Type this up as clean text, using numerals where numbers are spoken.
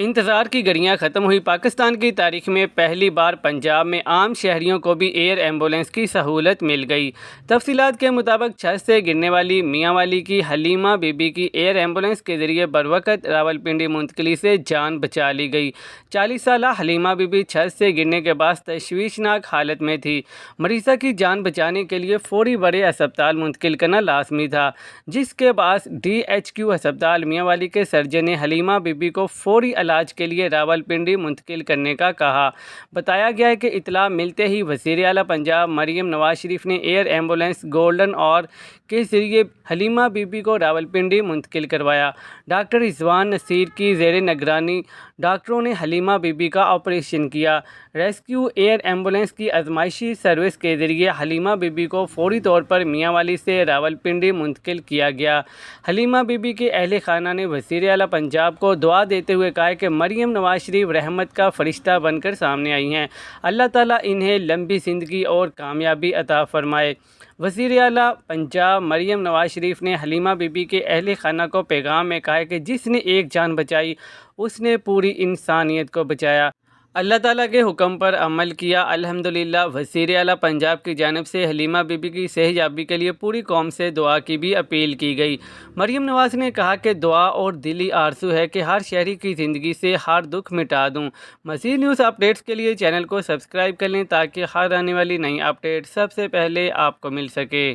انتظار کی گھڑیاں ختم ہوئی۔ پاکستان کی تاریخ میں پہلی بار پنجاب میں عام شہریوں کو بھی ایئر ایمبولینس کی سہولت مل گئی۔ تفصیلات کے مطابق چھت سے گرنے والی میاں والی کی حلیمہ بی بی کی ایئر ایمبولینس کے ذریعے بروقت راولپنڈی منتقلی سے جان بچا لی گئی۔ 40 سالہ حلیمہ بی بی چھت سے گرنے کے بعد تشویشناک حالت میں تھی۔ مریضہ کی جان بچانے کے لیے فوری بڑے ہسپتال منتقل کرنا لازمی تھا، جس کے بعد DHQ ہسپتال میاں والی کے سرجن نے حلیمہ بی بی کو فوری علاج کے لیے راولپنڈی منتقل کرنے کا کہا۔ بتایا گیا ہے کہ اطلاع ملتے ہی وزیر اعلیٰ پنجاب مریم نواز شریف نے ایئر ایمبولینس گولڈن اور کے ذریعے حلیمہ بی بی کو راولپنڈی منتقل کروایا۔ ڈاکٹر رضوان نصیر کی زیر نگرانی ڈاکٹروں نے حلیمہ بی بی کا آپریشن کیا۔ ریسکیو ایئر ایمبولینس کی آزمائشی سروس کے ذریعے حلیمہ بی بی کو فوری طور پر میاں والی سے راولپنڈی منتقل کیا گیا۔ حلیمہ بی بی کے اہل خانہ نے وزیر اعلیٰ پنجاب کو دعا دیتے ہوئے کہا کہ مریم نواز شریف رحمت کا فرشتہ بن کر سامنے آئی ہیں۔ اللہ تعالیٰ انہیں لمبی زندگی اور کامیابی عطا فرمائے۔ وزیر اعلیٰ پنجاب مریم نواز شریف نے حلیمہ بی بی کے اہل خانہ کو پیغام میں کہا کہ جس نے ایک جان بچائی اس نے پوری انسانیت کو بچایا۔ اللہ تعالیٰ کے حکم پر عمل کیا، الحمدللہ۔ وزیر اعلیٰ پنجاب کی جانب سے حلیمہ بی بی کی صحت یابی کے لیے پوری قوم سے دعا کی بھی اپیل کی گئی۔ مریم نواز نے کہا کہ دعا اور دلی آرزو ہے کہ ہر شہری کی زندگی سے ہر دکھ مٹا دوں۔ مزید نیوز اپڈیٹس کے لیے چینل کو سبسکرائب کر لیں تاکہ ہر آنے والی نئی اپڈیٹ سب سے پہلے آپ کو مل سکے۔